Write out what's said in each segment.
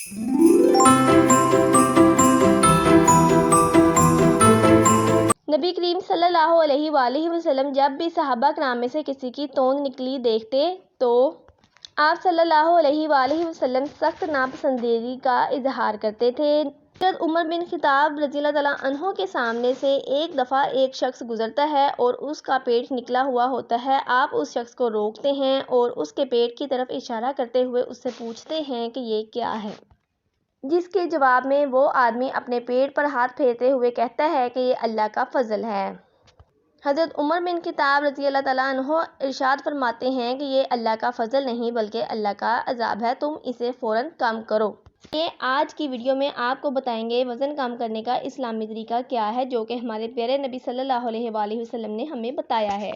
نبی کریم صلی اللہ علیہ وآلہ وسلم جب بھی صحابہ کرام میں سے کسی کی توند نکلی دیکھتے تو آپ صلی اللہ علیہ وآلہ وسلم سخت ناپسندیدگی کا اظہار کرتے تھے۔ حضرت عمر بن خطاب رضی اللہ تعالیٰ عنہ کے سامنے سے ایک دفعہ ایک شخص گزرتا ہے اور اس کا پیٹ نکلا ہوا ہوتا ہے۔ آپ اس شخص کو روکتے ہیں اور اس کے پیٹ کی طرف اشارہ کرتے ہوئے اس سے پوچھتے ہیں کہ یہ کیا ہے، جس کے جواب میں وہ آدمی اپنے پیٹ پر ہاتھ پھیرتے ہوئے کہتا ہے کہ یہ اللہ کا فضل ہے۔ حضرت عمر بن خطاب رضی اللہ تعالیٰ عنہ ارشاد فرماتے ہیں کہ یہ اللہ کا فضل نہیں بلکہ اللہ کا عذاب ہے، تم اسے فوراً کم کرو۔ یہ آج کی ویڈیو میں آپ کو بتائیں گے وزن کم کرنے کا اسلامی طریقہ کیا ہے، جو کہ ہمارے پیارے نبی صلی اللہ علیہ وآلہ وسلم نے ہمیں بتایا ہے۔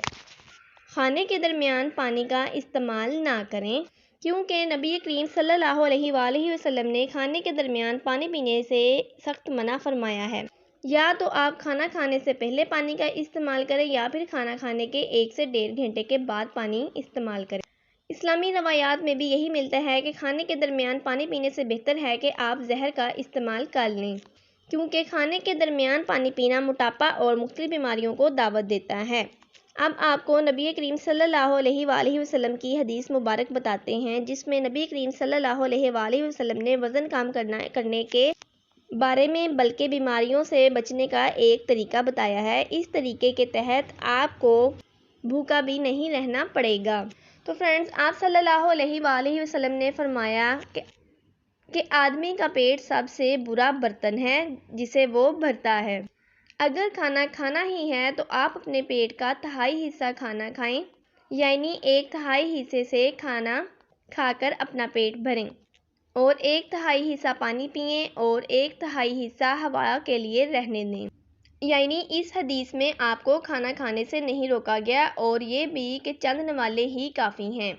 کھانے کے درمیان پانی کا استعمال نہ کریں، کیونکہ نبی کریم صلی اللہ علیہ وآلہ وسلم نے کھانے کے درمیان پانی پینے سے سخت منع فرمایا ہے۔ یا تو آپ کھانا کھانے سے پہلے پانی کا استعمال کریں یا پھر کھانا کھانے کے 1 سے 1.5 گھنٹے کے بعد پانی استعمال کریں۔ اسلامی روایات میں بھی یہی ملتا ہے کہ کھانے کے درمیان پانی پینے سے بہتر ہے کہ آپ زہر کا استعمال کر لیں، کیونکہ کھانے کے درمیان پانی پینا موٹاپا اور مختلف بیماریوں کو دعوت دیتا ہے۔ اب آپ کو نبی کریم صلی اللہ علیہ وآلہ وسلم کی حدیث مبارک بتاتے ہیں، جس میں نبی کریم صلی اللہ علیہ وآلہ وسلم نے وزن کم کرنے کے بارے میں بلکہ بیماریوں سے بچنے کا ایک طریقہ بتایا ہے۔ اس طریقے کے تحت آپ کو بھوکا بھی نہیں رہنا پڑے گا۔ تو فرینڈز، آپ صلی اللہ علیہ وآلہ وسلم نے فرمایا کہ آدمی کا پیٹ سب سے برا برتن ہے جسے وہ بھرتا ہے۔ اگر کھانا کھانا ہی ہے تو آپ اپنے پیٹ کا 1/3 حصہ کھانا کھائیں، یعنی 1/3 حصے سے کھانا کھا کر اپنا پیٹ بھریں اور 1/3 حصہ پانی پئیں اور 1/3 حصہ ہوا کے لیے رہنے دیں۔ یعنی اس حدیث میں آپ کو کھانا کھانے سے نہیں روکا گیا اور یہ بھی کہ چند نوالے ہی کافی ہیں۔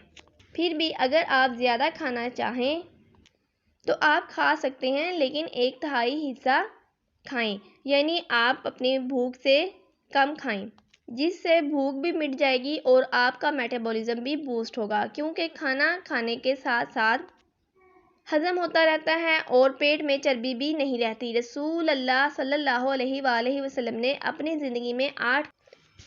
پھر بھی اگر آپ زیادہ کھانا چاہیں تو آپ کھا سکتے ہیں، لیکن 1/3 حصہ کھائیں، یعنی آپ اپنی بھوک سے کم کھائیں، جس سے بھوک بھی مٹ جائے گی اور آپ کا میٹابولزم بھی بوسٹ ہوگا، کیونکہ کھانا کھانے کے ساتھ ساتھ ہضم ہوتا رہتا ہے اور پیٹ میں چربی بھی نہیں رہتی۔ رسول اللہ صلی اللہ علیہ وآلہ وسلم نے اپنی زندگی میں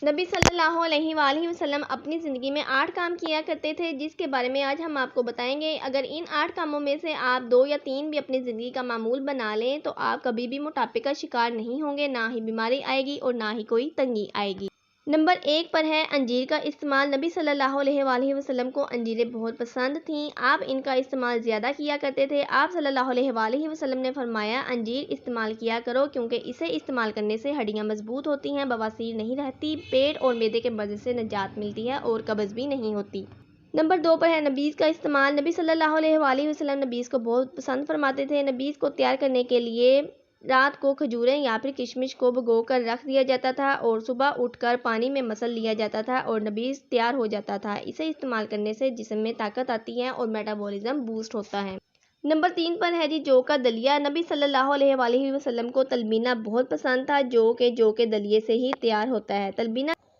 نبی صلی اللہ علیہ وآلہ وسلم اپنی زندگی میں 8 کام کیا کرتے تھے، جس کے بارے میں آج ہم آپ کو بتائیں گے۔ اگر ان 8 کاموں میں سے آپ 2 یا 3 بھی اپنی زندگی کا معمول بنا لیں تو آپ کبھی بھی موٹاپے کا شکار نہیں ہوں گے، نہ ہی بیماری آئے گی اور نہ ہی کوئی تنگی آئے گی۔ نمبر 1 پر ہے انجیر کا استعمال۔ نبی صلی اللہ علیہ وآلہ وسلم کو انجیریں بہت پسند تھیں، آپ ان کا استعمال زیادہ کیا کرتے تھے۔ آپ صلی اللہ علیہ وآلہ وسلم نے فرمایا، انجیر استعمال کیا کرو کیونکہ اسے استعمال کرنے سے ہڈیاں مضبوط ہوتی ہیں، بواسیر نہیں رہتی، پیٹ اور معدے کے مرض سے نجات ملتی ہے اور قبض بھی نہیں ہوتی۔ نمبر 2 پر ہے نبیذ کا استعمال۔ نبی صلی اللہ علیہ وآلہ وسلم نبیذ کو بہت پسند فرماتے تھے۔ نبیذ کو تیار کرنے کے لیے رات کو کھجوریں یا پھر کشمش کو بھگو کر رکھ دیا جاتا تھا اور صبح اٹھ کر پانی میں مسل لیا جاتا تھا اور نبیذ تیار ہو جاتا تھا۔ اسے استعمال کرنے سے جسم میں طاقت آتی ہے اور میٹابولزم بوسٹ ہوتا ہے۔ نمبر 3 پر ہے جو کا دلیا۔ نبی صلی اللہ علیہ وآلہ وسلم کو تلبینہ بہت پسند تھا، جو کے دلیے سے ہی تیار ہوتا ہے۔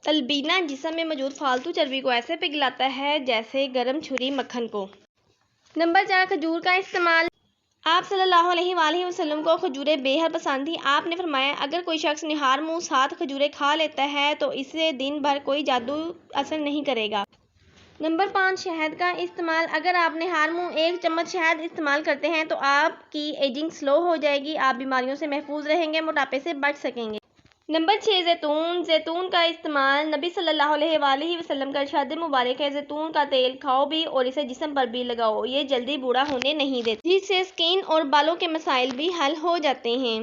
تلبینہ جسم میں موجود فالتو چربی کو ایسے پگھلاتا ہے جیسے گرم چھری مکھن کو۔ نمبر 4، کھجور کا استعمال۔ آپ صلی اللہ علیہ وآلہ وسلم کو کھجوریں بے حد پسند تھیں۔ آپ نے فرمایا، اگر کوئی شخص نہار منہ 7 کھجوریں کھا لیتا ہے تو اس سے دن بھر کوئی جادو اثر نہیں کرے گا۔ نمبر 5، شہد کا استعمال۔ اگر آپ نہار منہ 1 چمچ شہد استعمال کرتے ہیں تو آپ کی ایجنگ سلو ہو جائے گی، آپ بیماریوں سے محفوظ رہیں گے، موٹاپے سے بچ سکیں گے۔ نمبر 6، زیتون کا استعمال۔ نبی صلی اللہ علیہ وآلہ وسلم کا ارشاد مبارک ہے، زیتون کا تیل کھاؤ بھی اور اسے جسم پر بھی لگاؤ، یہ جلدی بوڑھا ہونے نہیں دیتا، جس سے سکن اور بالوں کے مسائل بھی حل ہو جاتے ہیں۔